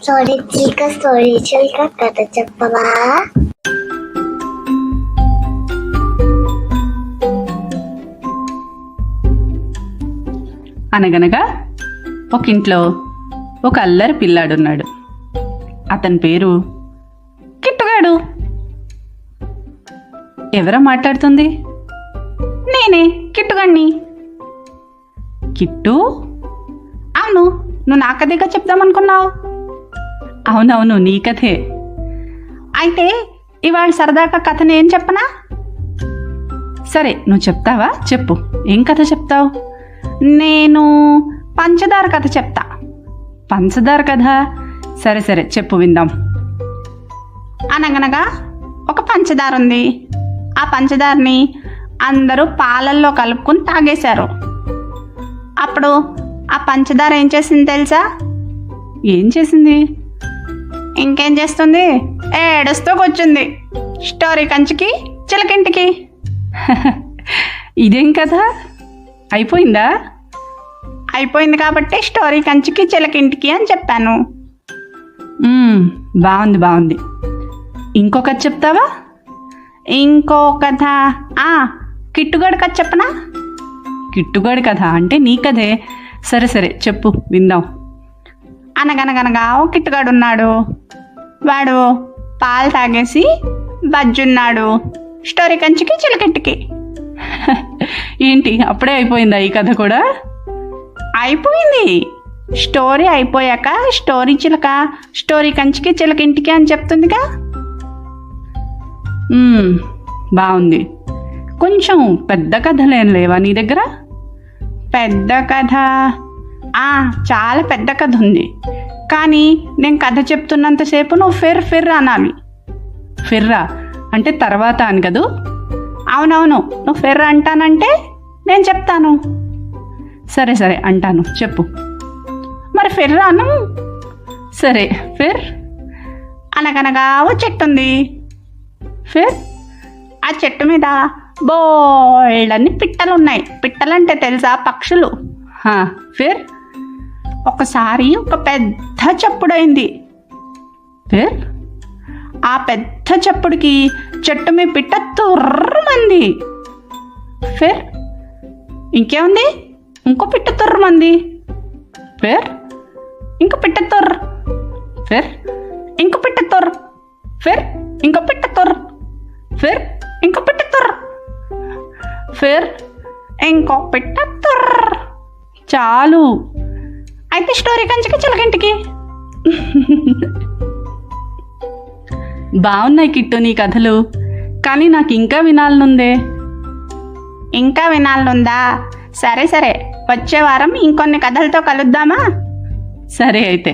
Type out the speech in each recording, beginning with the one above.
Story చిలుక కథ చెప్పవా? అనగనగా ఒక ఇంట్లో ఒక అల్లరి పిల్లాడున్నాడు. అతని పేరు కిట్టుగాడు. ఎవరో మాట్లాడుతుంది? నేనే, కిట్టుగాడిని. కిట్టు? అవును, నువ్వు నా కథేగా చెప్దామనుకున్నావు. అవునవును, నీ కథే. అయితే ఇవాళ సరదాగా కథ నేను చెప్పనా? సరే, నువ్వు చెప్తావా? చెప్పు, ఏం కథ చెప్తావు? నేను పంచదార కథ చెప్తా. పంచదార కథ? సరే సరే, చెప్పు, విందాం. అనగనగా ఒక పంచదార ఉంది. ఆ పంచదారని అందరూ పాలల్లో కలుపుకొని తాగేశారు. అప్పుడు ఆ పంచదార ఏం చేసింది తెలుసా? ఏం చేసింది? ఇంకేం చేస్తుంది, ఏడుస్తూ కూర్చుంది. స్టోరీ కంచికి చిలకింటికి. ఇదేం కదా, అయిపోయిందా? అయిపోయింది కాబట్టి స్టోరీ కంచికి చిలకింటికి అని చెప్పాను. బాగుంది బాగుంది. ఇంకో కథ చెప్తావా? ఇంకో కథ కిట్టుగాడి కథ చెప్పనా? కిట్టుగాడి కథ అంటే నీ కథే. సరే సరే, చెప్పు, విందాం. అనగనగనగా ఓ కిట్టుగాడు ఉన్నాడు. వాడు పాలు తాగేసి బజ్జున్నాడు. స్టోరీ కంచికి చిలకింటికి. ఏంటి, అప్పుడే అయిపోయిందా ఈ కథ కూడా? అయిపోయింది. స్టోరీ అయిపోయాక స్టోరీ చిలక స్టోరీ కంచికి చిలకింటికి అని చెప్తుందిగా. బాగుంది. కొంచెం పెద్ద కథలేం లేవా నీ దగ్గర? పెద్ద కథ చాలా పెద్ద కథ ఉంది. కానీ నేను కథ చెప్తున్నంతసేపు నువ్వు ఫిర్ అనాలి. ఫిర్రా అంటే తర్వాత అని కదూ? అవునవును, నువ్వు ఫిర్ అంటానంటే నేను చెప్తాను. సరే సరే అంటాను, చెప్పు. మరి ఫిర్ అను. సరే, ఫిర్. అనగనగా ఓ చెట్టు ఉంది. ఫిర్. ఆ చెట్టు మీద బోల్డన్ని పిట్టలు ఉన్నాయి. పిట్టలంటే తెలుసా? పక్షులు. ఫిర్. ఒకసారి ఒక పెద్ద చప్పుడైంది. ఫిర్. ఆ పెద్ద చప్పుడుకి చెట్టు మీద పిట్ట తుర్రమంది. ఫిర్. ఇంకేముంది? ఇంకో పిట్ట తుర్రమంది. ఫిర్. ఇంకో పిట్ట తుర్ర. ఫిర్. ఇంకో పిట్ట తుర్ర. ఫిర్. ఇంకో పిట్ట తుర్ర. ఫిర్. ఇంకో పిట్ట తుర్ర. ఫిర్. ఇంకో పిట్ట తుర్ర. చాలు. అయితే స్టోరీ కంచికి చిలకింటికి. బాగున్నాయి కిట్టు నీ కథలు, కానీ నాకు ఇంకా వినాలనుందే. ఇంకా వినాలనుందా? సరే సరే, వచ్చే వారం ఇంకొన్ని కథలతో కలుద్దామా? సరే అయితే,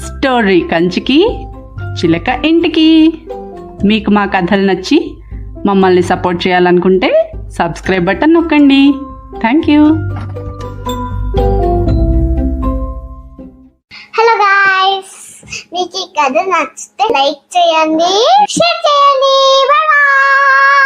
స్టోరీ కంచికి చిలక ఇంటికి. మీకు మా కథలు నచ్చి మమ్మల్ని సపోర్ట్ చేయాలనుకుంటే సబ్స్క్రైబ్ బటన్ నొక్కండి. Thank you. హలో గాయ్స్, మీకు ఈ కథ నచ్చితే లైక్ చేయండి, షేర్ చేయండి. Bye bye.